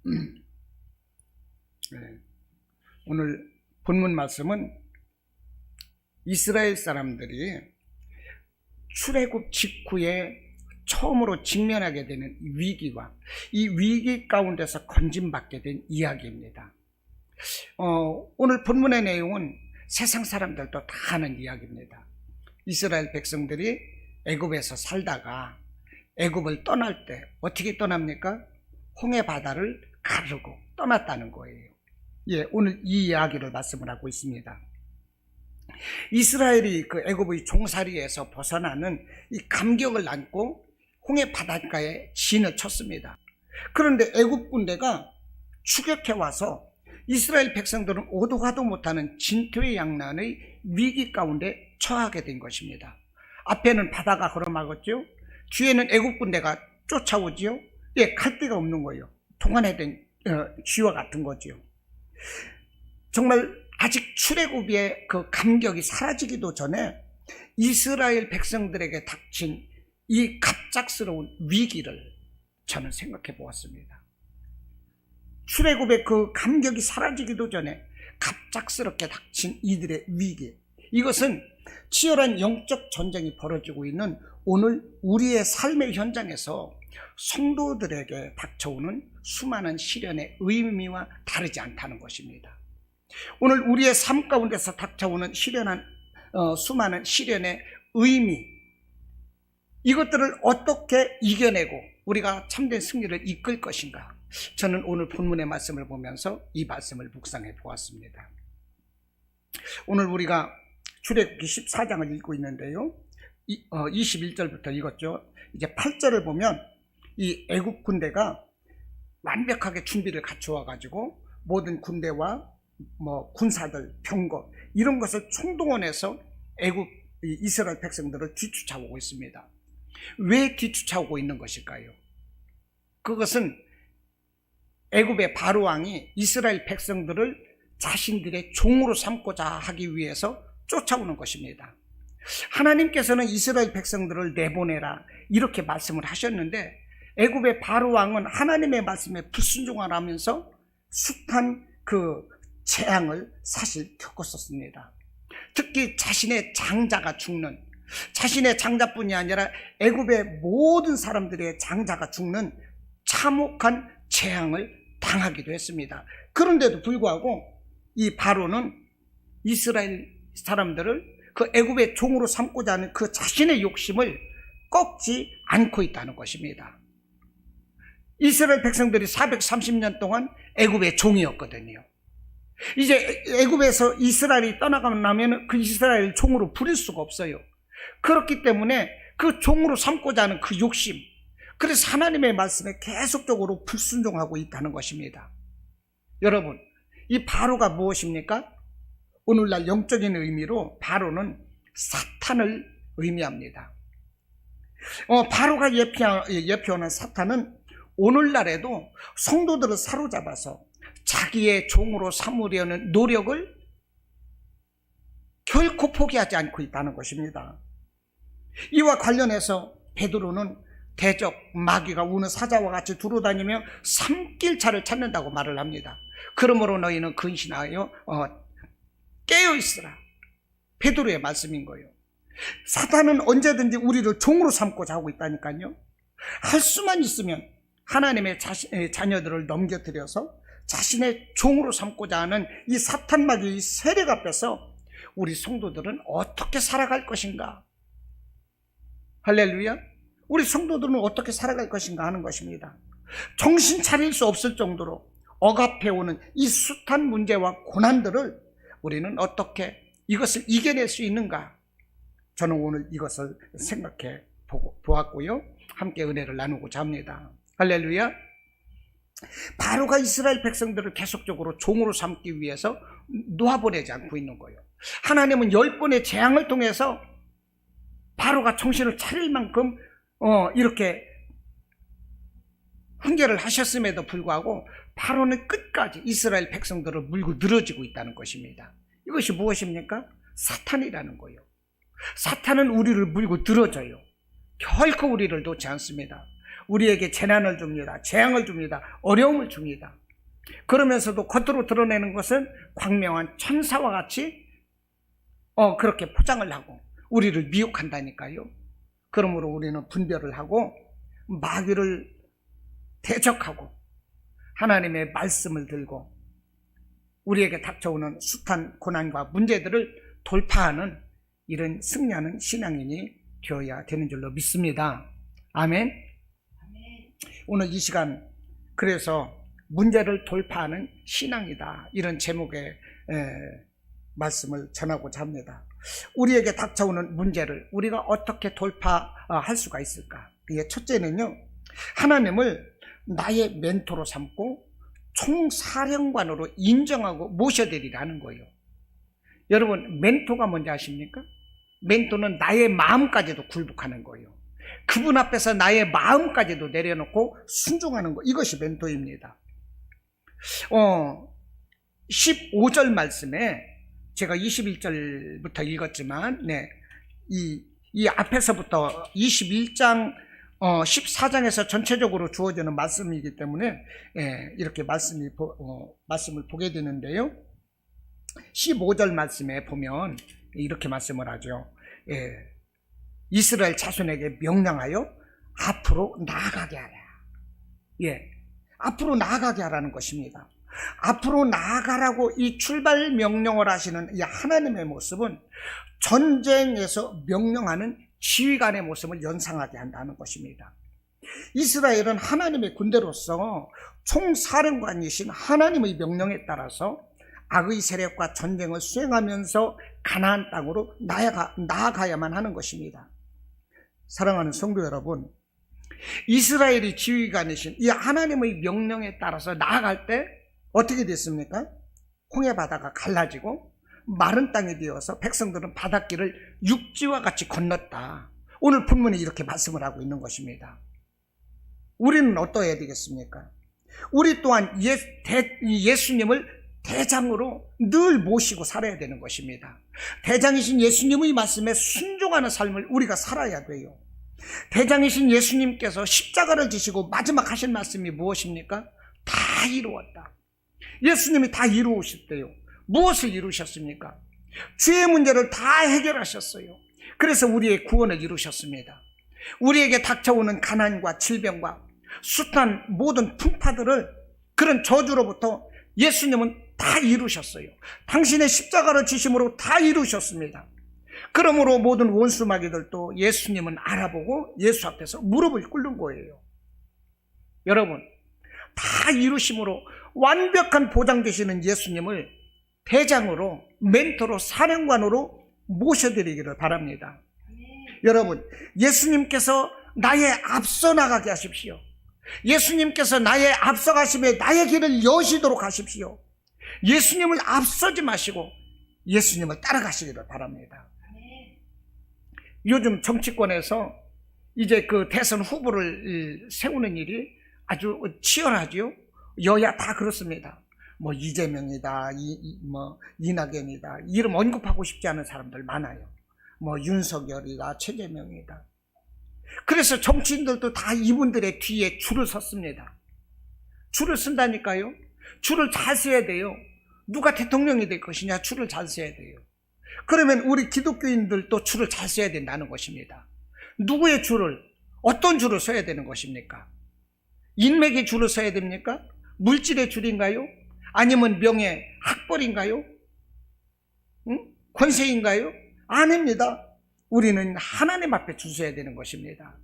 네. 오늘 본문 말씀은 이스라엘 사람들이 출애굽 직후에 처음으로 직면하게 되는 위기와 이 위기 가운데서 건짐받게 된 이야기입니다. 오늘 본문의 내용은 세상 사람들도 다 아는 이야기입니다. 이스라엘 백성들이 애굽에서 살다가 애굽을 떠날 때 어떻게 떠납니까? 홍해 바다를 가르고 떠났다는 거예요. 예, 오늘 이 이야기를 말씀을 하고 있습니다. 이스라엘이 그 애굽의 종살이에서 벗어나는 이 감격을 안고 홍해 바닷가에 진을 쳤습니다. 그런데 애굽 군대가 추격해 와서 이스라엘 백성들은 오도 가도 못하는 진퇴양난의 위기 가운데 처하게 된 것입니다. 앞에는 바다가 걸어막았죠. 뒤에는 애굽 군대가 쫓아오지요. 예, 갈 데가 없는 거예요. 동안해된 쥐와 같은 거죠. 정말 아직 출애굽의 그 감격이 사라지기도 전에 이스라엘 백성들에게 닥친 이 갑작스러운 위기를 저는 생각해 보았습니다. 출애굽의 그 감격이 사라지기도 전에 갑작스럽게 닥친 이들의 위기, 이것은 치열한 영적 전쟁이 벌어지고 있는 오늘 우리의 삶의 현장에서 성도들에게 닥쳐오는 수많은 시련의 의미와 다르지 않다는 것입니다. 오늘 우리의 삶 가운데서 닥쳐오는 수많은 시련의 의미, 이것들을 어떻게 이겨내고 우리가 참된 승리를 이끌 것인가, 저는 오늘 본문의 말씀을 보면서 이 말씀을 묵상해 보았습니다. 오늘 우리가 출애굽기 14장을 읽고 있는데요, 21절부터 읽었죠. 이제 8절을 보면 이 애굽 군대가 완벽하게 준비를 갖추어 가지고 모든 군대와 군사들, 병거 이런 것을 총동원해서 애굽 이스라엘 백성들을 뒤쫓아오고 있습니다. 왜 뒤쫓아오고 있는 것일까요? 그것은 애굽의 바로 왕이 이스라엘 백성들을 자신들의 종으로 삼고자 하기 위해서 쫓아오는 것입니다. 하나님께서는 이스라엘 백성들을 내보내라 이렇게 말씀을 하셨는데 애굽의 바로 왕은 하나님의 말씀에 불순종하면서 숱한 그 재앙을 사실 겪었었습니다. 특히 자신의 장자가 죽는, 자신의 장자뿐이 아니라 애굽의 모든 사람들의 장자가 죽는 참혹한 재앙을 당하기도 했습니다. 그런데도 불구하고 이 바로는 이스라엘 사람들을 그 애굽의 종으로 삼고자 하는 그 자신의 욕심을 꺾지 않고 있다는 것입니다. 이스라엘 백성들이 430년 동안 애굽의 종이었거든요. 이제 애굽에서 이스라엘이 떠나가고 나면 그 이스라엘 종으로 부릴 수가 없어요. 그렇기 때문에 그 종으로 삼고자 하는 그 욕심, 그래서 하나님의 말씀에 계속적으로 불순종하고 있다는 것입니다. 여러분, 이 바로가 무엇입니까? 오늘날 영적인 의미로 바로는 사탄을 의미합니다. 바로가 예표하는 사탄은 오늘날에도 성도들을 사로잡아서 자기의 종으로 삼으려는 노력을 결코 포기하지 않고 있다는 것입니다. 이와 관련해서 베드로는 대적 마귀가 우는 사자와 같이 두루다니며 삼킬 차를 찾는다고 말을 합니다. 그러므로 너희는 근신하여 깨어있으라. 베드로의 말씀인 거예요. 사탄은 언제든지 우리를 종으로 삼고자 하고 있다니까요. 할 수만 있으면 하나님의 자녀들을 넘겨드려서 자신의 종으로 삼고자 하는 이 사탄 마귀의 세력 앞에서 우리 성도들은 어떻게 살아갈 것인가? 할렐루야. 우리 성도들은 어떻게 살아갈 것인가 하는 것입니다. 정신 차릴 수 없을 정도로 억압해오는 이 숱한 문제와 고난들을 우리는 어떻게 이것을 이겨낼 수 있는가? 저는 오늘 이것을 생각해 보았고요, 함께 은혜를 나누고자 합니다. 할렐루야. 바로가 이스라엘 백성들을 계속적으로 종으로 삼기 위해서 놓아보내지 않고 있는 거예요. 하나님은 10번의 재앙을 통해서 바로가 정신을 차릴 만큼 이렇게 훈계를 하셨음에도 불구하고 바로는 끝까지 이스라엘 백성들을 물고 늘어지고 있다는 것입니다. 이것이 무엇입니까? 사탄이라는 거예요. 사탄은 우리를 물고 늘어져요. 결코 우리를 놓지 않습니다. 우리에게 재난을 줍니다. 재앙을 줍니다. 어려움을 줍니다. 그러면서도 겉으로 드러내는 것은 광명한 천사와 같이 그렇게 포장을 하고 우리를 미혹한다니까요. 그러므로 우리는 분별을 하고 마귀를 대적하고 하나님의 말씀을 들고 우리에게 닥쳐오는 숱한 고난과 문제들을 돌파하는 이런 승리하는 신앙인이 되어야 되는 줄로 믿습니다. 아멘. 오늘 이 시간 그래서 문제를 돌파하는 신앙이다, 이런 제목의 말씀을 전하고자 합니다. 우리에게 닥쳐오는 문제를 우리가 어떻게 돌파할 수가 있을까? 첫째는요, 하나님을 나의 멘토로 삼고 총사령관으로 인정하고 모셔드리라는 거예요. 여러분, 멘토가 뭔지 아십니까? 멘토는 나의 마음까지도 굴복하는 거예요. 그분 앞에서 나의 마음까지도 내려놓고 순종하는 거, 이것이 멘토입니다. 15절 말씀에 제가 21절부터 읽었지만, 이 앞에서부터 21장 14장에서 전체적으로 주어지는 말씀이기 때문에 이렇게 말씀을 보게 되는데요. 15절 말씀에 보면 이렇게 말씀을 하죠. 이스라엘 자손에게 명령하여 앞으로 나아가게 하라. 앞으로 나아가게 하라는 것입니다. 앞으로 나아가라고 이 출발 명령을 하시는 이 하나님의 모습은 전쟁에서 명령하는 지휘관의 모습을 연상하게 한다는 것입니다. 이스라엘은 하나님의 군대로서 총사령관이신 하나님의 명령에 따라서 악의 세력과 전쟁을 수행하면서 가나안 땅으로 나아가야만 하는 것입니다. 사랑하는 성도 여러분, 이스라엘이 지휘관이신 이 하나님의 명령에 따라서 나아갈 때 어떻게 됐습니까? 홍해 바다가 갈라지고 마른 땅이 되어서 백성들은 바닷길을 육지와 같이 건넜다. 오늘 본문이 이렇게 말씀을 하고 있는 것입니다. 우리는 어떠해야 되겠습니까? 우리 또한 예수님을 대장으로 늘 모시고 살아야 되는 것입니다. 대장이신 예수님의 말씀에 순종하는 삶을 우리가 살아야 돼요. 대장이신 예수님께서 십자가를 지시고 마지막 하신 말씀이 무엇입니까? 다 이루었다. 예수님이 다 이루으셨대요. 무엇을 이루셨습니까? 죄의 문제를 다 해결하셨어요. 그래서 우리의 구원을 이루셨습니다. 우리에게 닥쳐오는 가난과 질병과 숱한 모든 풍파들을, 그런 저주로부터 예수님은 다 이루셨어요. 당신의 십자가를 지심으로 다 이루셨습니다. 그러므로 모든 원수 마귀들도 예수님은 알아보고 예수 앞에서 무릎을 꿇는 거예요. 여러분, 다 이루심으로 완벽한 보장 되시는 예수님을 대장으로, 멘토로, 사령관으로 모셔드리기를 바랍니다. 여러분, 예수님께서 나의 앞서 나가게 하십시오. 예수님께서 나의 앞서 가심에 나의 길을 여시도록 하십시오. 예수님을 앞서지 마시고 예수님을 따라가시기를 바랍니다. 요즘 정치권에서 이제 그 대선 후보를 세우는 일이 아주 치열하죠. 여야 다 그렇습니다. 뭐 이재명이다, 이낙연이다, 이름 언급하고 싶지 않은 사람들 많아요. 뭐 윤석열이다, 최재명이다. 그래서 정치인들도 다 이분들의 뒤에 줄을 섰습니다. 줄을 쓴다니까요. 줄을 잘 서야 돼요. 누가 대통령이 될 것이냐, 줄을 잘 서야 돼요. 그러면 우리 기독교인들도 줄을 잘 서야 된다는 것입니다. 누구의 줄을, 어떤 줄을 서야 되는 것입니까? 인맥의 줄을 서야 됩니까? 물질의 줄인가요? 아니면 명예, 학벌인가요? 권세인가요? 아닙니다. 우리는 하나님 앞에 줄 서야 되는 것입니다.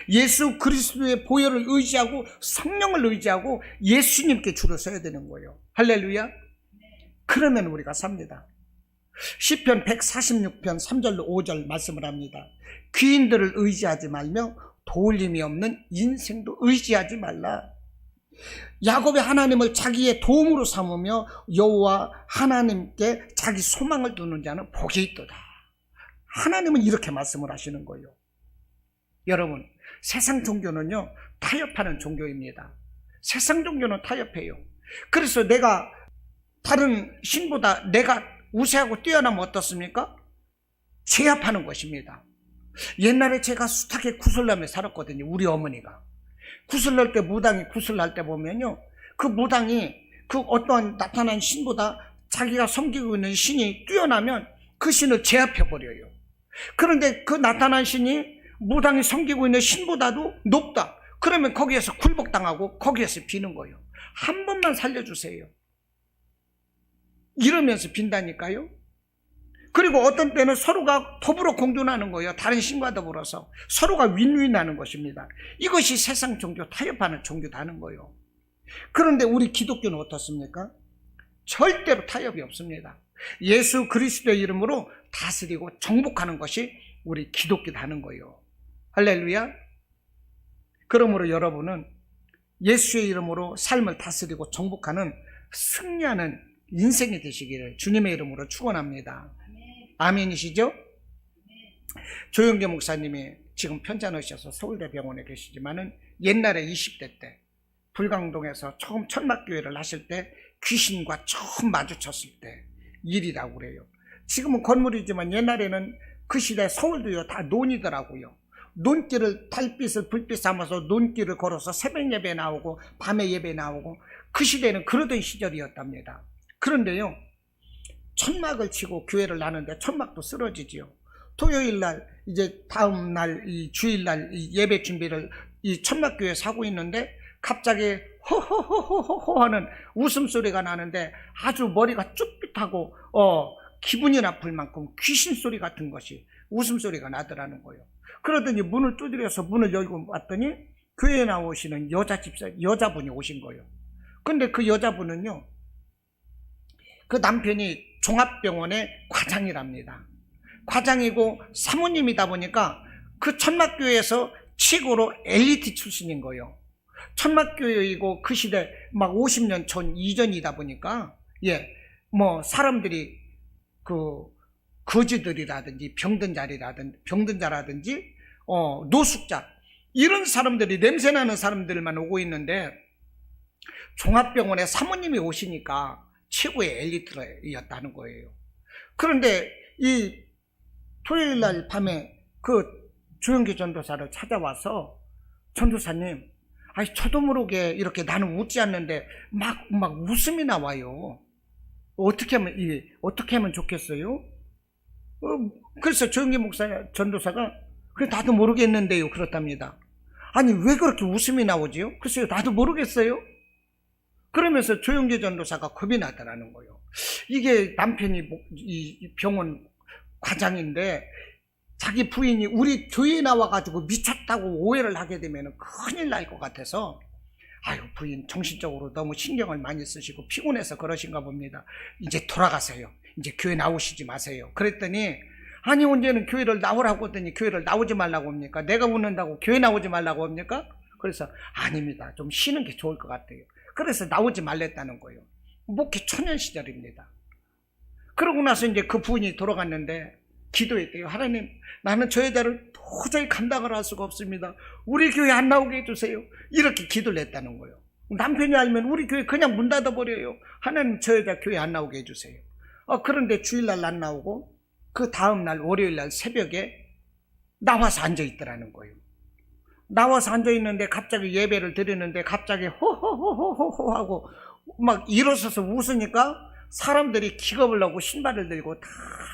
예수 그리스도의 보혈을 의지하고 성령을 의지하고 예수님께 줄을 서야 되는 거예요. 할렐루야. 그러면 우리가 삽니다. 시편 146편 3절로 5절 말씀을 합니다. 귀인들을 의지하지 말며 도울 힘이 없는 인생도 의지하지 말라. 야곱의 하나님을 자기의 도움으로 삼으며 여호와 하나님께 자기 소망을 두는 자는 복이 있도다. 하나님은 이렇게 말씀을 하시는 거예요. 여러분, 세상 종교는요, 타협하는 종교입니다. 세상 종교는 타협해요. 그래서 내가 다른 신보다 내가 우세하고 뛰어나면 어떻습니까? 제압하는 것입니다. 옛날에 제가 숱하게 구슬라며 살았거든요. 우리 어머니가. 구슬할 때, 무당이 구슬할 때 보면요, 그 무당이 그 어떠한 나타난 신보다 자기가 섬기고 있는 신이 뛰어나면 그 신을 제압해버려요. 그런데 그 나타난 신이 무당이 섬기고 있는 신보다도 높다. 그러면 거기에서 굴복당하고 거기에서 비는 거예요. 한 번만 살려주세요. 이러면서 빈다니까요. 그리고 어떤 때는 서로가 더불어 공존하는 거예요. 다른 신과 더불어서 서로가 윈윈하는 것입니다. 이것이 세상 종교, 타협하는 종교다는 거예요. 그런데 우리 기독교는 어떻습니까? 절대로 타협이 없습니다. 예수 그리스도의 이름으로 다스리고 정복하는 것이 우리 기독교다는 거예요. 할렐루야. 그러므로 여러분은 예수의 이름으로 삶을 다스리고 정복하는 승리하는 인생이 되시기를 주님의 이름으로 축원합니다. 아멘이시죠? 조영계 목사님이 지금 편찮으셔서 서울대병원에 계시지만은 옛날에 20대 때 불광동에서 처음 천막교회를 하실 때 귀신과 처음 마주쳤을 때 일이라고 그래요. 지금은 건물이지만 옛날에는 그 시대 서울도요 다 논이더라고요. 논길을 달빛을 불빛 삼아서 논길을 걸어서 새벽 예배 나오고 밤에 예배 나오고 그 시대는 그러던 시절이었답니다. 그런데요, 천막을 치고 교회를 나는데 천막도 쓰러지지요. 토요일날 이제 다음날 이 주일날 이 예배 준비를 이 천막교회에서 하고 있는데 갑자기 호호호호호 하는 웃음소리가 나는데 아주 머리가 쭈삣하고 기분이 나쁠 만큼 귀신 소리 같은 것이 웃음소리가 나더라는 거예요. 그러더니 문을 두드려서 문을 열고 왔더니 교회에 나오시는 여자분이 오신 거예요. 근데 그 여자분은요, 그 남편이 종합병원의 과장이랍니다. 과장이고 사모님이다 보니까 그 천막교회에서 최고로 엘리트 출신인 거예요. 천막교회이고 그 시대 막 50년 전 이전이다 보니까 사람들이 그 거지들이라든지 병든 자라든지 노숙자 이런 사람들이 냄새나는 사람들만 오고 있는데 종합병원에 사모님이 오시니까 최고의 엘리트였다는 거예요. 그런데 이 토요일날 밤에 그 조영기 전도사를 찾아와서 전도사님, 저도 모르게 이렇게 나는 웃지 않는데 막 웃음이 나와요. 어떻게 하면 좋겠어요? 그래서 조영기 전도사가 그래 나도 모르겠는데요 그렇답니다. 아니 왜 그렇게 웃음이 나오지요? 글쎄요 나도 모르겠어요. 그러면서 조영기 전도사가 겁이 나더라는 거예요. 이게 남편이 이 병원 과장인데 자기 부인이 우리 교회에 나와가지고 미쳤다고 오해를 하게 되면 큰일 날 것 같아서 부인 정신적으로 너무 신경을 많이 쓰시고 피곤해서 그러신가 봅니다. 이제 돌아가세요. 이제 교회 나오시지 마세요. 그랬더니 아니 언제는 교회를 나오라고 했더니 교회를 나오지 말라고 합니까? 내가 웃는다고 교회 나오지 말라고 합니까? 그래서 아닙니다. 좀 쉬는 게 좋을 것 같아요. 그래서 나오지 말랬다는 거예요. 목회 초년 시절입니다. 그러고 나서 이제 그 부인이 돌아갔는데 기도했대요. 하나님, 나는 저 여자를 도저히 감당을 할 수가 없습니다. 우리 교회 안 나오게 해주세요. 이렇게 기도를 했다는 거예요. 남편이 알면 우리 교회 그냥 문 닫아버려요. 하나님, 저 여자 교회 안 나오게 해주세요. 그런데 주일날 안 나오고 그 다음날 월요일날 새벽에 나와서 앉아있더라는 거예요. 나와서 앉아있는데 갑자기 예배를 드리는데 갑자기 호호호호호 하고 막 일어서서 웃으니까 사람들이 기겁을 하고 신발을 들고 다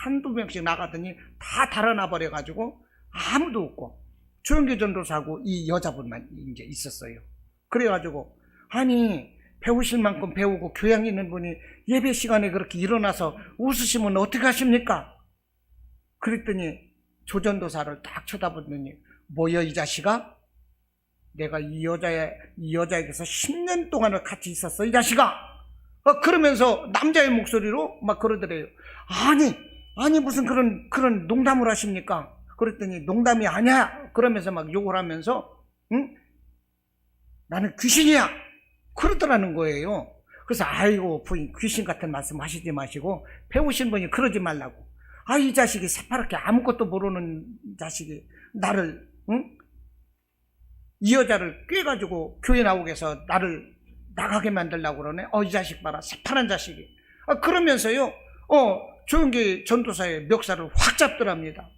한두 명씩 나가더니 다 달아나 버려가지고 아무도 없고 조영기 전도사하고 이 여자분만 이제 있었어요. 그래가지고 아니 배우실 만큼 배우고 교양 있는 분이 예배 시간에 그렇게 일어나서 웃으시면 어떻게 하십니까? 그랬더니 조 전도사를 딱 쳐다보더니 뭐야 이 자식아? 내가 이 여자에게서 10년 동안을 같이 있었어 이 자식아. 그러면서 남자의 목소리로 막 그러더래요. 아니 무슨 그런 농담을 하십니까? 그랬더니 농담이 아니야. 그러면서 막 욕을 하면서 응? 나는 귀신이야. 그러더라는 거예요. 그래서 아이고 부인 귀신 같은 말씀 하시지 마시고 배우신 분이 그러지 말라고. 이 자식이 새파랗게 아무것도 모르는 자식이 나를 응? 이 여자를 꿰가지고 교회 나오게 해서 나를 나가게 만들려고 그러네. 이 자식 봐라 새파란 자식이. 그러면서요 조영기 전도사의 멱살을 확 잡더랍니다.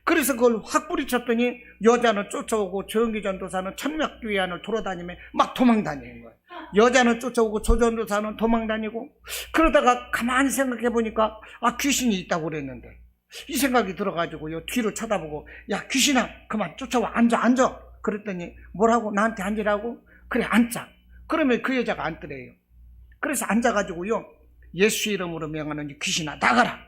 그래서 그걸 확 뿌리쳤더니 여자는 쫓아오고 조영기 전도사는 천막교회 안을 돌아다니며 막 도망다니는 거예요. 여자는 쫓아오고 조 전도사는 도망다니고, 그러다가 가만히 생각해 보니까 귀신이 있다고 그랬는데, 이 생각이 들어가지고요, 뒤로 쳐다보고, 야 귀신아 그만 쫓아와, 앉아. 그랬더니 뭐라고? 나한테 앉으라고? 그래 앉자. 그러면 그 여자가 앉더래요. 그래서 앉아가지고요, 예수 이름으로 명하는 귀신아 나가라.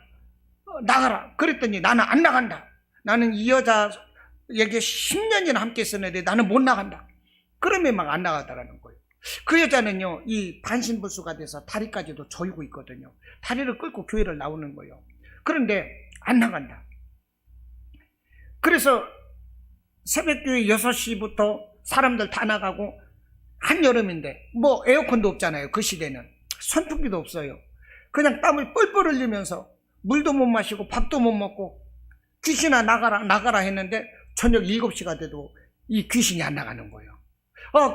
그랬더니 나는 안 나간다. 나는 이 여자에게 10년이나 함께 있었는데 나는 못 나간다. 그러면 막 안 나가더라는 거예요. 그 여자는요, 이 반신불수가 돼서 다리까지도 조이고 있거든요. 다리를 끌고 교회를 나오는 거예요. 그런데 안 나간다. 그래서 새벽교회 6시부터 사람들 다 나가고, 한여름인데 뭐 에어컨도 없잖아요. 그 시대는 선풍기도 없어요. 그냥 땀을 뻘뻘 흘리면서 물도 못 마시고 밥도 못 먹고, 귀신아 나가라 했는데 저녁 7시가 돼도 이 귀신이 안 나가는 거예요.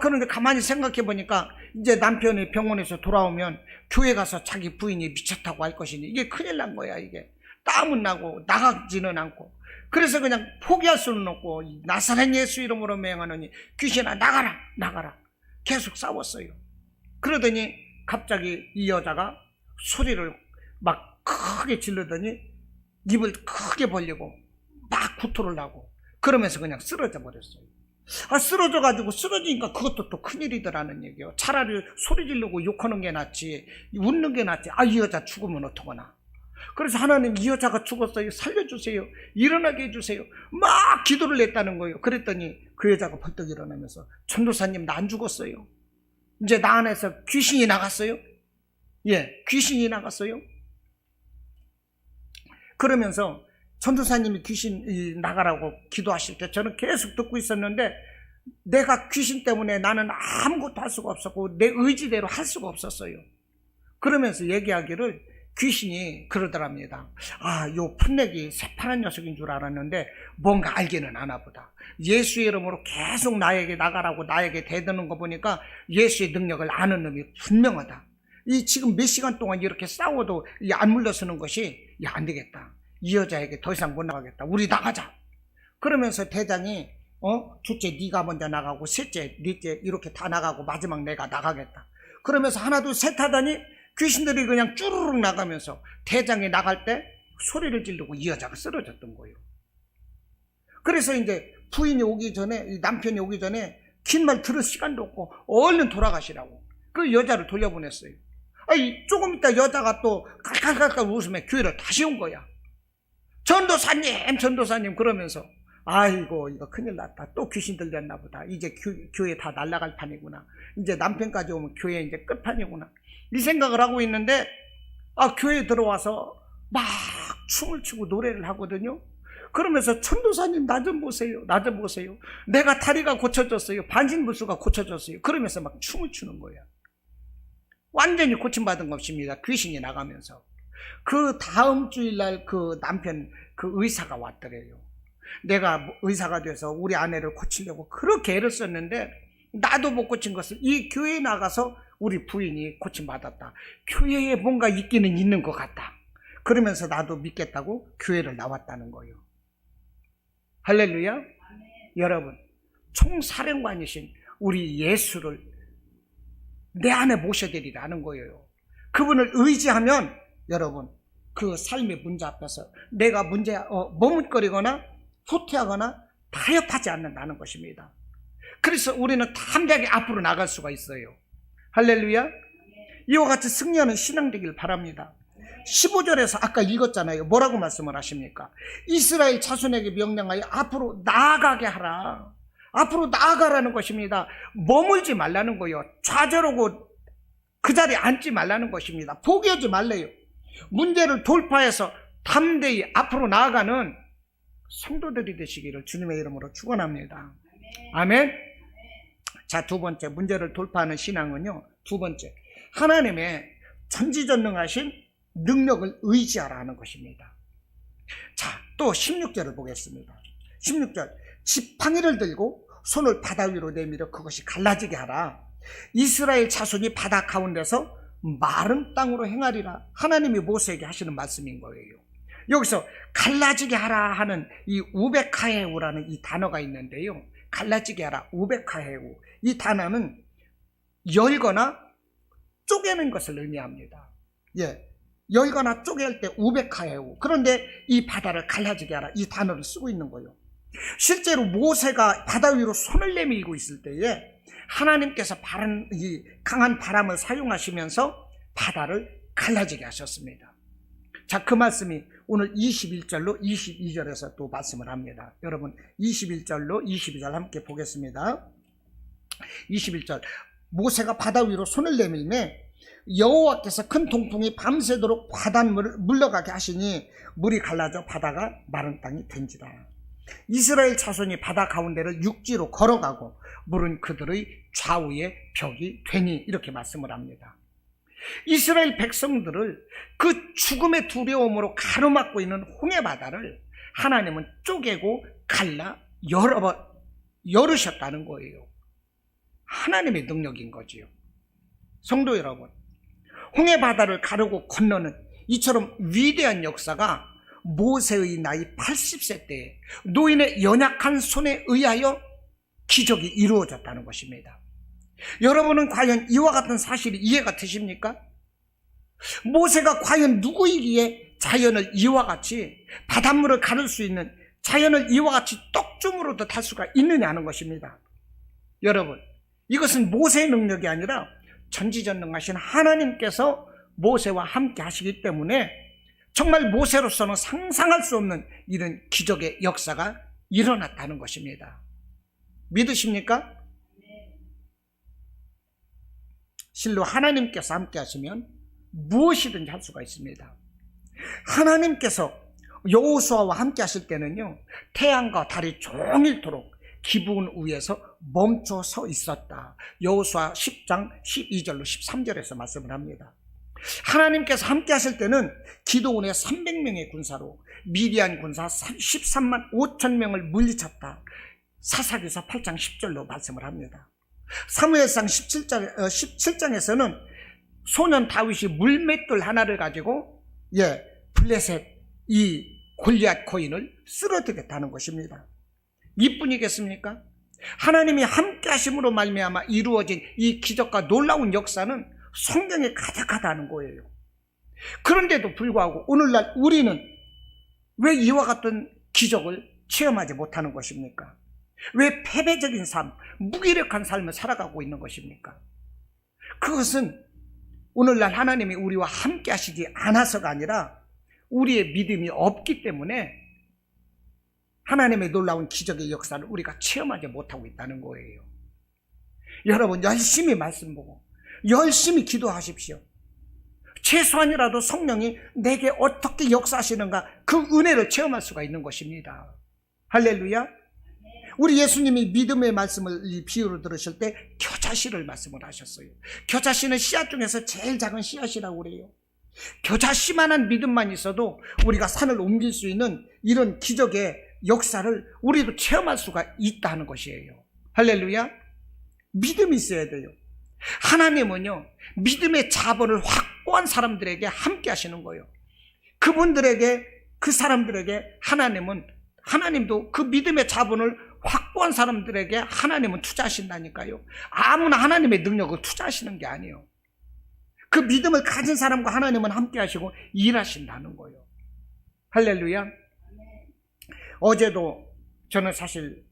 그런데 가만히 생각해 보니까 이제 남편이 병원에서 돌아오면 교회 가서 자기 부인이 미쳤다고 할 것이니 이게 큰일 난 거야. 이게 땀은 나고 나가지는 않고, 그래서 그냥 포기할 수는 없고 나사렛 예수 이름으로 명하노니 귀신아 나가라 계속 싸웠어요. 그러더니 갑자기 이 여자가 소리를 막 크게 지르더니 입을 크게 벌리고 막 구토를 하고, 그러면서 그냥 쓰러져 버렸어요. 쓰러지니까 그것도 또 큰일이더라는 얘기예요. 차라리 소리 지르고 욕하는 게 낫지, 웃는 게 낫지. 이 여자 죽으면 어떡하나. 그래서 하나님, 이 여자가 죽었어요, 살려주세요, 일어나게 해주세요, 막 기도를 했다는 거예요. 그랬더니 그 여자가 벌떡 일어나면서, 전도사님 나 안 죽었어요. 이제 나 안에서 귀신이 나갔어요. 귀신이 나갔어요. 그러면서 전도사님이 귀신 나가라고 기도하실 때 저는 계속 듣고 있었는데, 내가 귀신 때문에 나는 아무것도 할 수가 없었고 내 의지대로 할 수가 없었어요. 그러면서 얘기하기를, 귀신이 그러더랍니다. 요 풋내기 새파란 녀석인 줄 알았는데 뭔가 알기는 아나 보다. 예수의 이름으로 계속 나에게 나가라고 나에게 대드는 거 보니까 예수의 능력을 아는 놈이 분명하다. 지금 몇 시간 동안 이렇게 싸워도 안 물러서는 것이, 안 되겠다, 이 여자에게 더 이상 못 나가겠다, 우리 나가자. 그러면서 대장이 둘째 네가 먼저 나가고, 셋째 넷째 이렇게 다 나가고, 마지막 내가 나가겠다. 그러면서 하나 둘 셋 하더니 귀신들이 그냥 쭈르륵 나가면서 대장이 나갈 때 소리를 지르고 이 여자가 쓰러졌던 거예요. 그래서 이제 부인이 오기 전에, 남편이 오기 전에 긴 말 들을 시간도 없고 얼른 돌아가시라고 그 여자를 돌려보냈어요. 조금 있다 여자가 또 깔깔깔깔 웃으며 교회를 다시 온 거야. 전도사님 그러면서, 아이고 이거 큰일 났다, 또 귀신 들렸나 보다, 이제 교회 다 날아갈 판이구나, 이제 남편까지 오면 교회 이제 끝판이구나, 이 생각을 하고 있는데, 교회에 들어와서 막 춤을 추고 노래를 하거든요. 그러면서, 전도사님 나 좀 보세요, 내가 다리가 고쳐졌어요, 반신불수가 고쳐졌어요. 그러면서 막 춤을 추는 거예요. 완전히 고침받은 것입니다. 귀신이 나가면서. 그 다음 주일날 그 남편 그 의사가 왔더래요. 내가 의사가 돼서 우리 아내를 고치려고 그렇게 애를 썼는데 나도 못 고친 것을 이 교회에 나가서 우리 부인이 고침받았다. 교회에 뭔가 있기는 있는 것 같다. 그러면서 나도 믿겠다고 교회를 나왔다는 거예요. 할렐루야. 여러분, 총사령관이신 우리 예수를 내 안에 모셔드리라는 거예요. 그분을 의지하면 여러분, 그 삶의 문제 앞에서 내가 머뭇거리거나 후퇴하거나 타협하지 않는다는 것입니다. 그래서 우리는 담대하게 앞으로 나갈 수가 있어요. 할렐루야. 이와 같이 승리하는 신앙 되길 바랍니다. 15절에서 아까 읽었잖아요. 뭐라고 말씀을 하십니까? 이스라엘 자손에게 명령하여 앞으로 나아가게 하라. 앞으로 나아가라는 것입니다. 머물지 말라는 거예요. 좌절하고 그 자리에 앉지 말라는 것입니다. 포기하지 말래요. 문제를 돌파해서 담대히 앞으로 나아가는 성도들이 되시기를 주님의 이름으로 축원합니다. 아멘. 자, 두 번째, 문제를 돌파하는 신앙은요, 두 번째, 하나님의 전지전능하신 능력을 의지하라는 것입니다. 자, 또 16절을 보겠습니다. 16절, 지팡이를 들고 손을 바다 위로 내밀어 그것이 갈라지게 하라. 이스라엘 자손이 바다 가운데서 마른 땅으로 행하리라. 하나님이 모세에게 하시는 말씀인 거예요. 여기서 갈라지게 하라 하는 이 우베카헤우라는 이 단어가 있는데요. 갈라지게 하라, 우베카헤우. 이 단어는 열거나 쪼개는 것을 의미합니다. 예, 열거나 쪼갤 때 우베카헤우. 그런데 이 바다를 갈라지게 하라, 이 단어를 쓰고 있는 거예요. 실제로 모세가 바다 위로 손을 내밀고 있을 때에 하나님께서 이 강한 바람을 사용하시면서 바다를 갈라지게 하셨습니다. 자, 그 말씀이 오늘 21절로 22절에서 또 말씀을 합니다. 여러분 21절로 22절 함께 보겠습니다. 21절, 모세가 바다 위로 손을 내밀매 여호와께서 큰 동풍이 밤새도록 바닷물을 물러가게 하시니 물이 갈라져 바다가 마른 땅이 된지라. 이스라엘 자손이 바다 가운데를 육지로 걸어가고 물은 그들의 좌우에 벽이 되니, 이렇게 말씀을 합니다. 이스라엘 백성들을 그 죽음의 두려움으로 가로막고 있는 홍해바다를 하나님은 쪼개고 갈라 열으셨다는 거예요. 하나님의 능력인 거지요. 성도 여러분, 홍해바다를 가르고 건너는 이처럼 위대한 역사가 모세의 나이 80세 때에 노인의 연약한 손에 의하여 기적이 이루어졌다는 것입니다. 여러분은 과연 이와 같은 사실이 이해가 되십니까? 모세가 과연 누구이기에 자연을 이와 같이 바닷물을 가를 수 있는, 자연을 이와 같이 떡줌으로도 탈 수가 있느냐는 것입니다. 여러분, 이것은 모세의 능력이 아니라 전지전능하신 하나님께서 모세와 함께 하시기 때문에 정말 모세로서는 상상할 수 없는 이런 기적의 역사가 일어났다는 것입니다. 믿으십니까? 실로 하나님께서 함께 하시면 무엇이든지 할 수가 있습니다. 하나님께서 여호수아와 함께 하실 때는요, 태양과 달이 종일토록 기브온 위에서 멈춰 서 있었다. 여호수아 10장 12절로 13절에서 말씀을 합니다. 하나님께서 함께 하실 때는 기드온의 300명의 군사로 미디안 군사 13만 5천 명을 물리쳤다. 사사기서 8장 10절로 말씀을 합니다. 사무엘상 17장에서는 소년 다윗이 물맷돌 하나를 가지고 블레셋 이 골리앗 거인을 쓰러뜨렸다는 것입니다. 이뿐이겠습니까? 하나님이 함께 하심으로 말미암아 이루어진 이 기적과 놀라운 역사는 성경에 가득하다는 거예요. 그런데도 불구하고 오늘날 우리는 왜 이와 같은 기적을 체험하지 못하는 것입니까? 왜 패배적인 삶, 무기력한 삶을 살아가고 있는 것입니까? 그것은 오늘날 하나님이 우리와 함께 하시지 않아서가 아니라 우리의 믿음이 없기 때문에 하나님의 놀라운 기적의 역사를 우리가 체험하지 못하고 있다는 거예요. 여러분, 열심히 말씀 보고 열심히 기도하십시오. 최소한이라도 성령이 내게 어떻게 역사하시는가, 그 은혜를 체험할 수가 있는 것입니다. 할렐루야. 우리 예수님이 믿음의 말씀을 이 비유로 들으실 때 겨자씨를 말씀을 하셨어요. 겨자씨는 씨앗 중에서 제일 작은 씨앗이라고 그래요. 겨자씨만한 믿음만 있어도 우리가 산을 옮길 수 있는 이런 기적의 역사를 우리도 체험할 수가 있다는 것이에요. 할렐루야. 믿음이 있어야 돼요. 하나님은요, 믿음의 자본을 확보한 사람들에게 함께 하시는 거예요. 그분들에게, 그 사람들에게 하나님도 그 믿음의 자본을 확보한 사람들에게 하나님은 투자하신다니까요. 아무나 하나님의 능력을 투자하시는 게 아니에요. 그 믿음을 가진 사람과 하나님은 함께 하시고 일하신다는 거예요. 할렐루야. 어제도 저는 사실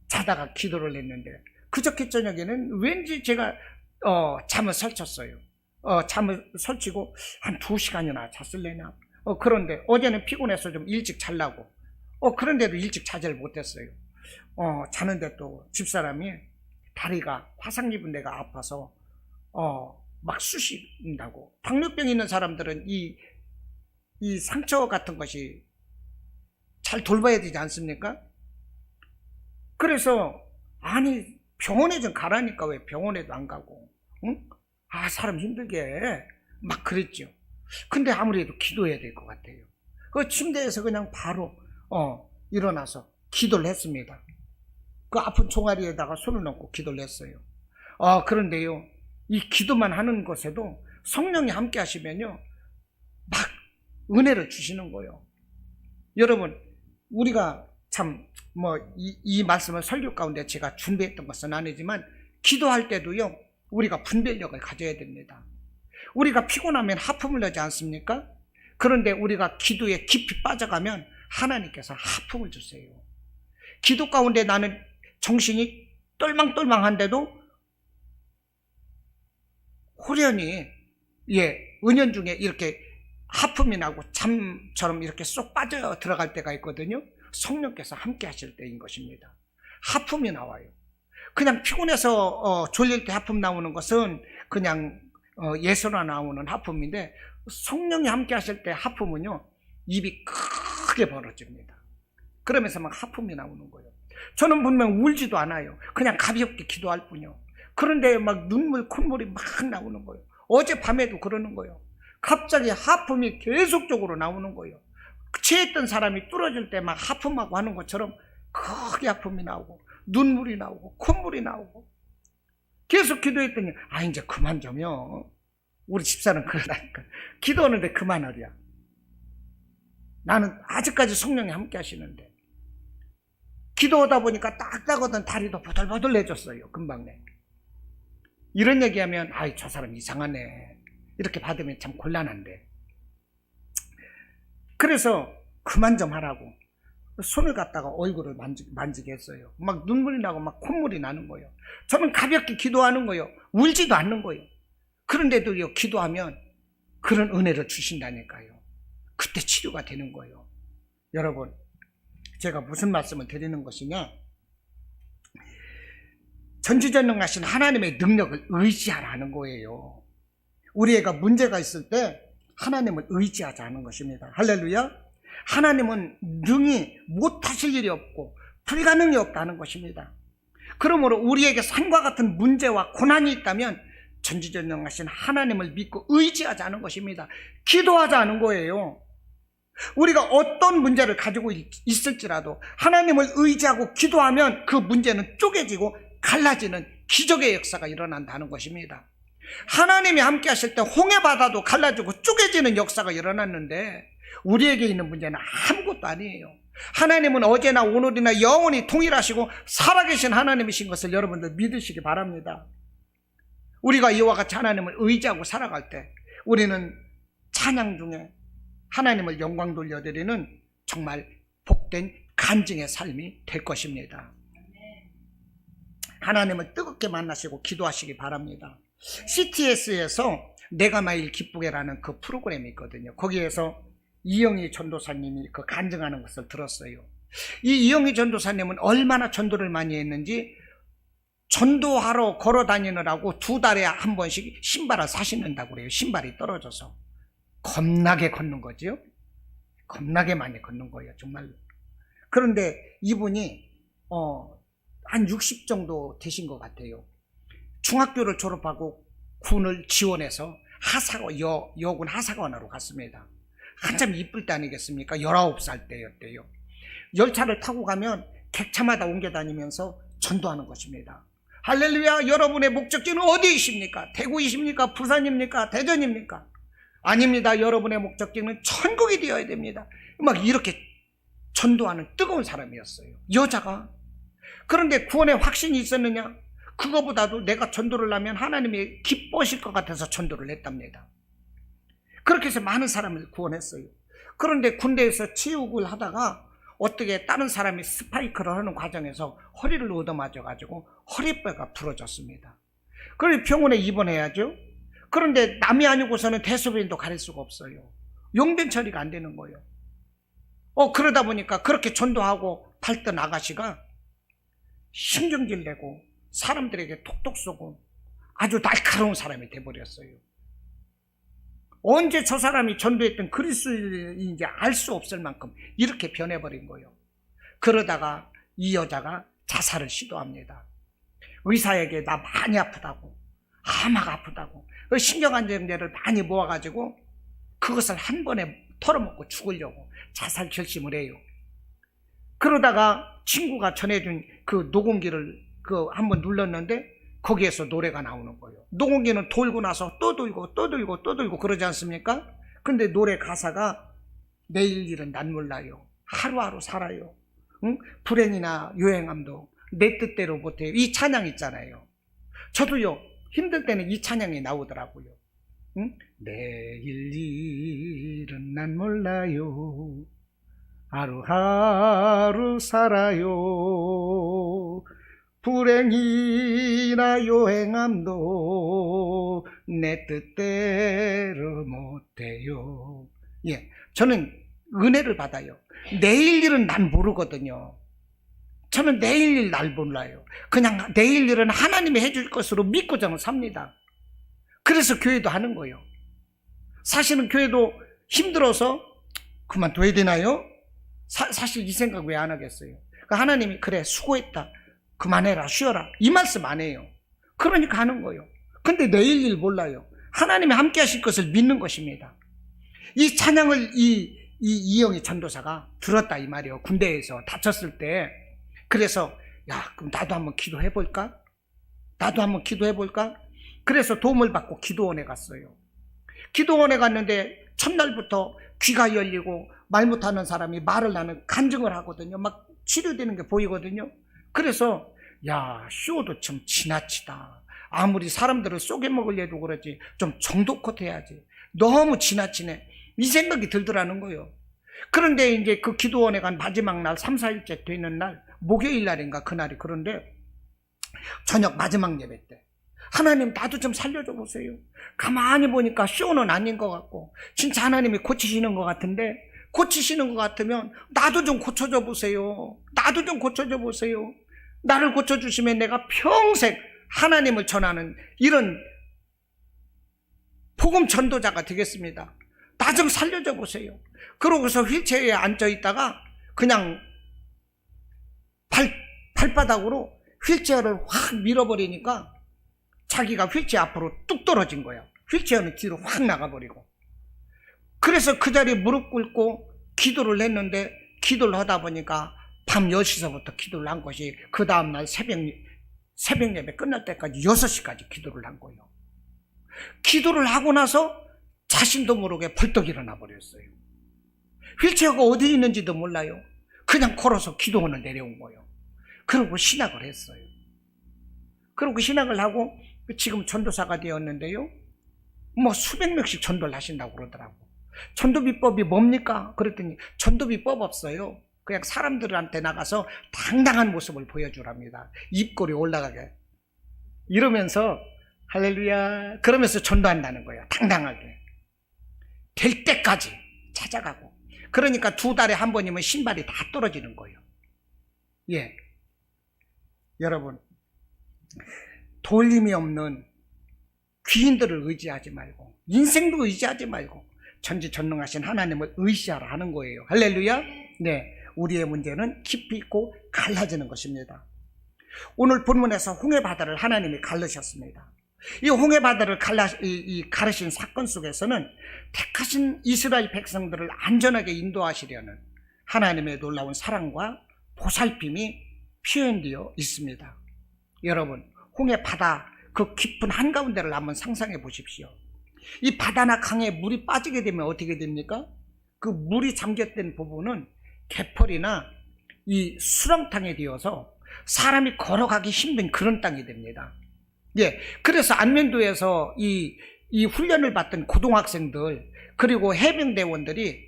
자다가 기도를 했는데 그저께 저녁에는 왠지 제가 잠을 설쳤어요. 잠을 설치고 한 2시간이나 잤을래나. 그런데 어제는 피곤해서 좀 일찍 자려고. 그런데도 일찍 자질 못했어요. 자는데 또 집사람이 다리가 화상 입은 데가 아파서 막 쑤신다고. 당뇨병 있는 사람들은 이 상처 같은 것이 잘 돌봐야 되지 않습니까? 그래서 아니 병원에 좀 가라니까 왜 병원에도 안 가고, 응? 사람 힘들게 막 그랬죠. 근데 아무래도 기도해야 될 것 같아요. 그 침대에서 그냥 바로 일어나서 기도를 했습니다. 그 아픈 종아리에다가 손을 넣고 기도를 했어요. 그런데요, 이 기도만 하는 것에도 성령이 함께 하시면요, 막 은혜를 주시는 거예요. 여러분, 우리가 참 이 말씀을 설교 가운데 제가 준비했던 것은 아니지만 기도할 때도요, 우리가 분별력을 가져야 됩니다. 우리가 피곤하면 하품을 하지 않습니까? 그런데 우리가 기도에 깊이 빠져가면 하나님께서 하품을 주세요. 기도 가운데 나는 정신이 똘망똘망한데도 호련히 은연중에 이렇게 하품이 나고 잠처럼 이렇게 쏙 빠져 들어갈 때가 있거든요. 성령께서 함께 하실 때인 것입니다. 하품이 나와요. 그냥 피곤해서 졸릴 때 하품 나오는 것은 그냥 예서나 나오는 하품인데, 성령이 함께 하실 때 하품은요, 입이 크게 벌어집니다. 그러면서 막 하품이 나오는 거예요. 저는 분명 울지도 않아요. 그냥 가볍게 기도할 뿐이요. 그런데 막 눈물, 콧물이 막 나오는 거예요. 어젯밤에도 그러는 거예요. 갑자기 하품이 계속적으로 나오는 거예요. 취했던 사람이 뚫어질 때 막 하품하고 하는 것처럼 크게 하품이 나오고 눈물이 나오고 콧물이 나오고, 계속 기도했더니 이제 그만 좀요. 우리 집사는 그러다니까. 기도하는데 그만하랴. 나는 아직까지 성령이 함께 하시는데, 기도하다 보니까 딱딱하던 다리도 보들보들해졌어요. 금방 내. 이런 얘기하면 저 사람 이상하네, 이렇게 받으면 참 곤란한데. 그래서 그만 좀 하라고 손을 갖다가 얼굴을 만지게 했어요. 막 눈물이 나고 막 콧물이 나는 거예요. 저는 가볍게 기도하는 거예요. 울지도 않는 거예요. 그런데도요, 기도하면 그런 은혜를 주신다니까요. 그때 치료가 되는 거예요. 여러분, 제가 무슨 말씀을 드리는 것이냐, 전지전능하신 하나님의 능력을 의지하라는 거예요. 우리 애가 문제가 있을 때 하나님을 의지하자는 것입니다. 할렐루야. 하나님은 능히 못하실 일이 없고 불가능이 없다는 것입니다. 그러므로 우리에게 산과 같은 문제와 고난이 있다면 전지전능하신 하나님을 믿고 의지하자는 것입니다. 기도하자는 거예요. 우리가 어떤 문제를 가지고 있을지라도 하나님을 의지하고 기도하면 그 문제는 쪼개지고 갈라지는 기적의 역사가 일어난다는 것입니다. 하나님이 함께 하실 때 홍해바다도 갈라지고 쪼개지는 역사가 일어났는데, 우리에게 있는 문제는 아무것도 아니에요. 하나님은 어제나 오늘이나 영원히 동일하시고 살아계신 하나님이신 것을 여러분들 믿으시기 바랍니다. 우리가 이와 같이 하나님을 의지하고 살아갈 때 우리는 찬양 중에 하나님을 영광 돌려드리는 정말 복된 간증의 삶이 될 것입니다. 하나님을 뜨겁게 만나시고 기도하시기 바랍니다. CTS에서 내가 매일 기쁘게라는 그 프로그램이 있거든요. 거기에서 이영희 전도사님이 그 간증하는 것을 들었어요. 이 이영희 전도사님은 얼마나 전도를 많이 했는지 전도하러 걸어 다니느라고 2달에 한 번씩 신발을 사신다고 그래요. 신발이 떨어져서 겁나게 걷는 거지요. 겁나게 많이 걷는 거예요, 정말로. 그런데 이분이 한 60 정도 되신 것 같아요. 중학교를 졸업하고 군을 지원해서 여군 하사관으로 갔습니다. 한참 이쁠 때 아니겠습니까? 19살 때였대요. 열차를 타고 가면 객차마다 옮겨 다니면서 전도하는 것입니다. 할렐루야. 여러분의 목적지는 어디이십니까? 대구이십니까? 부산입니까? 대전입니까? 아닙니다. 여러분의 목적지는 천국이 되어야 됩니다. 막 이렇게 전도하는 뜨거운 사람이었어요, 여자가. 그런데 구원의 확신이 있었느냐? 그거보다도 내가 전도를 하면 하나님이 기뻐하실 것 같아서 전도를 했답니다. 그렇게 해서 많은 사람을 구원했어요. 그런데 군대에서 체육을 하다가 어떻게 다른 사람이 스파이크를 하는 과정에서 허리를 얻어맞아가지고 허리뼈가 부러졌습니다. 그래서 병원에 입원해야죠. 그런데 남이 아니고서는 대소변도 가릴 수가 없어요. 용변 처리가 안 되는 거예요. 그러다 보니까 그렇게 전도하고 팔던 아가씨가 신경질 내고 사람들에게 톡톡 쏘고 아주 날카로운 사람이 돼버렸어요. 언제 저 사람이 전도했던 그리스도인지 알 수 없을 만큼 이렇게 변해버린 거예요. 그러다가 이 여자가 자살을 시도합니다. 의사에게 나 많이 아프다고, 아마가 아프다고, 신경안정제를 많이 모아가지고 그것을 한 번에 털어먹고 죽으려고 자살 결심을 해요. 그러다가 친구가 전해준 그 녹음기를 한번 눌렀는데 거기에서 노래가 나오는 거예요. 녹음기는 돌고 나서 또 돌고 또 돌고 또 돌고 그러지 않습니까? 근데 노래 가사가 내일 일은 난 몰라요. 하루하루 살아요. 응? 불행이나 요행함도 내 뜻대로 못해요. 이 찬양 있잖아요. 저도요, 힘들 때는 이 찬양이 나오더라고요. 응? 내일 일은 난 몰라요. 하루하루 살아요. 불행이나 요행함도 내 뜻대로 못해요. 예, 저는 은혜를 받아요. 내일 일은 난 모르거든요. 저는 내일 일 날 몰라요. 그냥 내일 일은 하나님이 해줄 것으로 믿고 저는 삽니다. 그래서 교회도 하는 거예요. 사실은 교회도 힘들어서 그만둬야 되나요? 사실 이 생각 왜 안 하겠어요? 그러니까 하나님이 그래 수고했다, 그만해라, 쉬어라, 이 말씀 안 해요. 그러니까 하는 거예요. 근데 내일 일 몰라요. 하나님이 함께 하실 것을 믿는 것입니다. 이 찬양을 이영희 전도사가 들었다 이 말이에요. 군대에서 다쳤을 때. 그래서 야, 그럼 나도 한번 기도해볼까? 나도 한번 기도해볼까? 그래서 도움을 받고 기도원에 갔어요. 기도원에 갔는데 첫날부터 귀가 열리고 말 못하는 사람이 말을 하는 간증을 하거든요. 막 치료되는 게 보이거든요. 그래서 야, 쇼도 좀 지나치다. 아무리 사람들을 쏘개먹으려도 그러지 좀 정도껏 해야지. 너무 지나치네. 이 생각이 들더라는 거예요. 그런데 이제 그 기도원에 간 마지막 날 3, 4일째 되는 날 목요일 날인가 그날이, 그런데 저녁 마지막 예배 때 하나님 나도 좀 살려줘 보세요. 가만히 보니까 쇼는 아닌 것 같고 진짜 하나님이 고치시는 것 같은데, 고치시는 것 같으면 나도 좀 고쳐줘 보세요. 나도 좀 고쳐줘 보세요. 나를 고쳐주시면 내가 평생 하나님을 전하는 이런 복음 전도자가 되겠습니다. 나 좀 살려줘 보세요. 그러고서 휠체어에 앉아 있다가 그냥 발바닥으로 휠체어를 확 밀어버리니까 자기가 휠체어 앞으로 뚝 떨어진 거야. 휠체어는 뒤로 확 나가버리고. 그래서 그 자리에 무릎 꿇고 기도를 했는데, 기도를 하다 보니까 밤 10시서부터 기도를 한 것이 그 다음날 새벽 예배 끝날 때까지 6시까지 기도를 한 거예요. 기도를 하고 나서 자신도 모르게 벌떡 일어나 버렸어요. 휠체어가 어디 있는지도 몰라요. 그냥 걸어서 기도원을 내려온 거예요. 그러고 신학을 했어요. 그러고 신학을 하고 지금 전도사가 되었는데요, 뭐 수백 명씩 전도를 하신다고 그러더라고. 전도 비법이 뭡니까? 그랬더니 전도 비법 없어요. 그냥 사람들한테 나가서 당당한 모습을 보여주랍니다. 입꼬리 올라가게 이러면서 할렐루야 그러면서 전도한다는 거예요. 당당하게 될 때까지 찾아가고. 그러니까 2달에 한 번이면 신발이 다 떨어지는 거예요. 예, 여러분, 돌림이 없는 귀인들을 의지하지 말고 인생도 의지하지 말고 전지전능하신 하나님을 의지하라 하는 거예요. 할렐루야. 네, 우리의 문제는 깊이 있고 갈라지는 것입니다. 오늘 본문에서 홍해바다를 하나님이 가르셨습니다. 이 홍해바다를 가르신 사건 속에서는 택하신 이스라엘 백성들을 안전하게 인도하시려는 하나님의 놀라운 사랑과 보살핌이 표현되어 있습니다. 여러분, 홍해바다 그 깊은 한가운데를 한번 상상해 보십시오. 이 바다나 강에 물이 빠지게 되면 어떻게 됩니까? 그 물이 잠겼던 부분은 개펄이나 이 수렁탕이 되어서 사람이 걸어가기 힘든 그런 땅이 됩니다. 예, 그래서 안면도에서 이 훈련을 받던 고등학생들 그리고 해병대원들이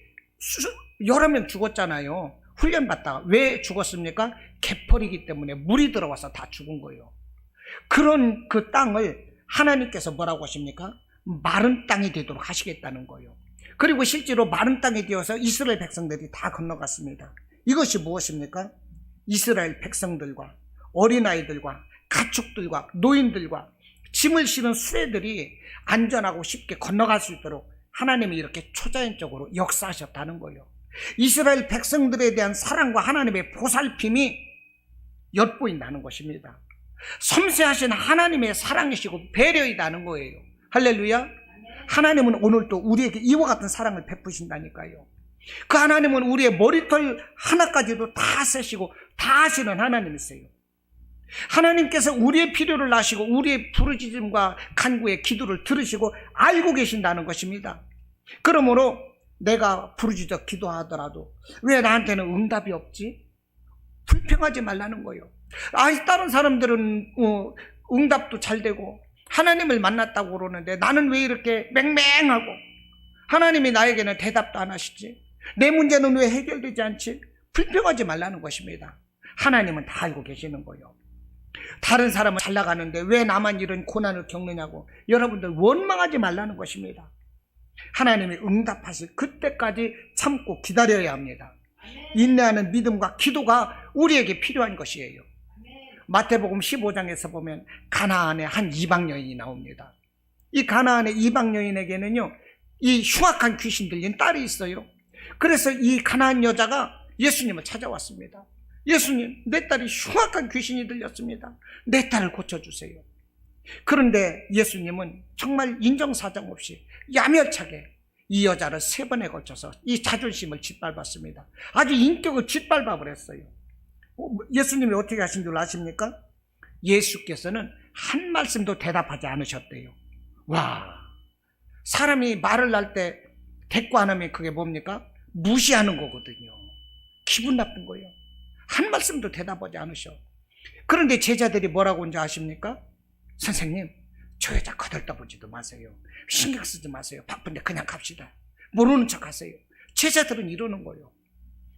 여러 명 죽었잖아요. 훈련 받다가. 왜 죽었습니까? 개펄이기 때문에 물이 들어와서 다 죽은 거예요. 그런 그 땅을 하나님께서 뭐라고 하십니까? 마른 땅이 되도록 하시겠다는 거예요. 그리고 실제로 마른 땅이 되어서 이스라엘 백성들이 다 건너갔습니다. 이것이 무엇입니까? 이스라엘 백성들과 어린아이들과 가축들과 노인들과 짐을 실은 수레들이 안전하고 쉽게 건너갈 수 있도록 하나님이 이렇게 초자연적으로 역사하셨다는 거예요. 이스라엘 백성들에 대한 사랑과 하나님의 보살핌이 엿보인다는 것입니다. 섬세하신 하나님의 사랑이시고 배려이다는 거예요. 할렐루야. 하나님은 오늘도 우리에게 이와 같은 사랑을 베푸신다니까요. 그 하나님은 우리의 머리털 하나까지도 다 세시고 다 아시는 하나님이세요. 하나님께서 우리의 필요를 아시고 우리의 부르짖음과 간구의 기도를 들으시고 알고 계신다는 것입니다. 그러므로 내가 부르짖어 기도하더라도 왜 나한테는 응답이 없지? 불평하지 말라는 거예요. 다른 사람들은 응답도 잘 되고 하나님을 만났다고 그러는데 나는 왜 이렇게 맹맹하고 하나님이 나에게는 대답도 안 하시지? 내 문제는 왜 해결되지 않지? 불평하지 말라는 것입니다. 하나님은 다 알고 계시는 거예요. 다른 사람은 잘 나가는데 왜 나만 이런 고난을 겪느냐고 여러분들 원망하지 말라는 것입니다. 하나님이 응답하실 그때까지 참고 기다려야 합니다. 인내하는 믿음과 기도가 우리에게 필요한 것이에요. 마태복음 15장에서 보면 가나안의 한 이방 여인이 나옵니다. 이 가나안의 이방 여인에게는요, 이 흉악한 귀신 들린 딸이 있어요. 그래서 이 가나안 여자가 예수님을 찾아왔습니다. 예수님, 내 딸이 흉악한 귀신이 들렸습니다. 내 딸을 고쳐주세요. 그런데 예수님은 정말 인정사정 없이 야멸차게 이 여자를 3번에 걸쳐서 이 자존심을 짓밟았습니다. 아주 인격을 짓밟아 버렸어요. 예수님이 어떻게 하신 줄 아십니까? 예수께서는 한 말씀도 대답하지 않으셨대요. 와, 사람이 말을 할 때 대꾸 안 하면 그게 뭡니까? 무시하는 거거든요. 기분 나쁜 거예요. 한 말씀도 대답하지 않으셔. 그런데 제자들이 뭐라고 한지 아십니까? 선생님, 저 여자 거들떠보지도 마세요. 신경 쓰지 마세요. 바쁜데 그냥 갑시다. 모르는 척 하세요. 제자들은 이러는 거예요.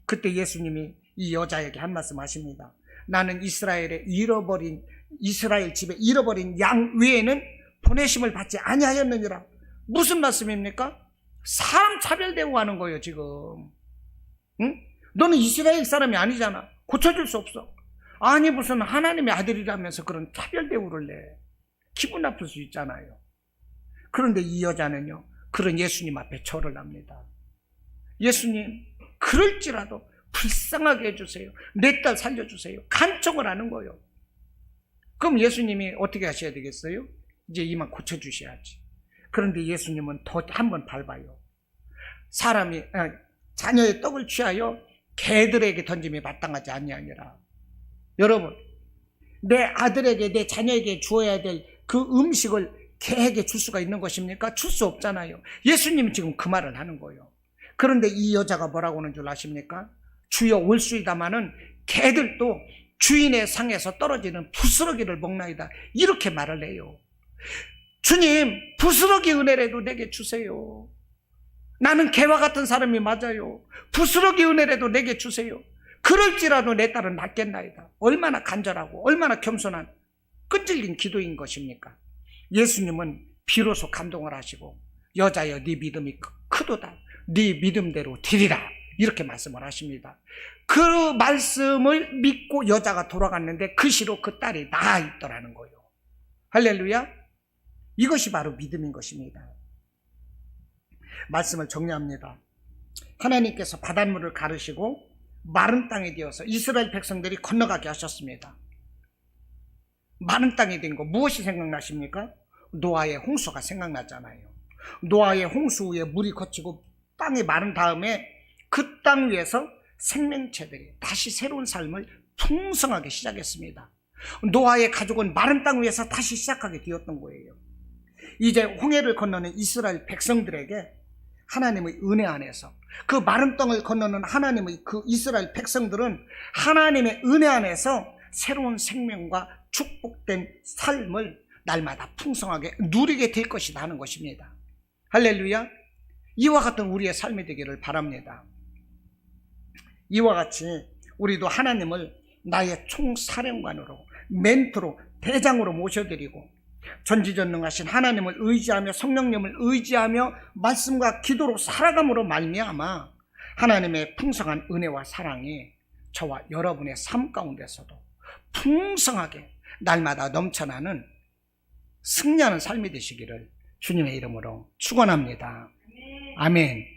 그때 예수님이 이 여자에게 한 말씀 하십니다. 나는 이스라엘 집에 잃어버린 양 외에는 보내심을 받지 아니하였느니라. 무슨 말씀입니까? 사람 차별 대우하는 거예요, 지금. 응? 너는 이스라엘 사람이 아니잖아. 고쳐줄 수 없어. 아니, 무슨 하나님의 아들이라면서 그런 차별 대우를 내. 기분 나쁠 수 있잖아요. 그런데 이 여자는요, 그런 예수님 앞에 절을 합니다. 예수님, 그럴지라도 불쌍하게 해주세요. 내 딸 살려주세요. 간청을 하는 거예요. 그럼 예수님이 어떻게 하셔야 되겠어요? 이제 이만 고쳐주셔야지. 그런데 예수님은 더 한 번 밟아요. 사람이 자녀의 떡을 취하여 개들에게 던짐이 마땅하지 아니하니라. 여러분, 내 아들에게 내 자녀에게 주어야 될 그 음식을 개에게 줄 수가 있는 것입니까? 줄 수 없잖아요. 예수님이 지금 그 말을 하는 거예요. 그런데 이 여자가 뭐라고 하는 줄 아십니까? 주여 올수이다마는 개들도 주인의 상에서 떨어지는 부스러기를 먹나이다. 이렇게 말을 해요. 주님, 부스러기 은혜라도 내게 주세요. 나는 개와 같은 사람이 맞아요. 부스러기 은혜라도 내게 주세요. 그럴지라도 내 딸은 낫겠나이다. 얼마나 간절하고 얼마나 겸손한 끈질긴 기도인 것입니까? 예수님은 비로소 감동을 하시고 여자여, 네 믿음이 크도다. 네 믿음대로 되리라. 이렇게 말씀을 하십니다. 그 말씀을 믿고 여자가 돌아갔는데 그 시로 그 딸이 나아 있더라는 거예요. 할렐루야. 이것이 바로 믿음인 것입니다. 말씀을 정리합니다. 하나님께서 바닷물을 가르시고 마른 땅이 되어서 이스라엘 백성들이 건너가게 하셨습니다. 마른 땅이 된 거 무엇이 생각나십니까? 노아의 홍수가 생각나잖아요. 노아의 홍수 후에 물이 거치고 땅이 마른 다음에 그 땅 위에서 생명체들이 다시 새로운 삶을 풍성하게 시작했습니다. 노아의 가족은 마른 땅 위에서 다시 시작하게 되었던 거예요. 이제 홍해를 건너는 이스라엘 백성들에게 하나님의 은혜 안에서 그 마른 땅을 건너는 하나님의 그 이스라엘 백성들은 하나님의 은혜 안에서 새로운 생명과 축복된 삶을 날마다 풍성하게 누리게 될 것이다 하는 것입니다. 할렐루야. 이와 같은 우리의 삶이 되기를 바랍니다. 이와 같이 우리도 하나님을 나의 총사령관으로, 멘토로, 대장으로 모셔드리고 전지전능하신 하나님을 의지하며 성령님을 의지하며 말씀과 기도로 살아감으로 말미암아 하나님의 풍성한 은혜와 사랑이 저와 여러분의 삶 가운데서도 풍성하게 날마다 넘쳐나는 승리하는 삶이 되시기를 주님의 이름으로 축원합니다. 아멘.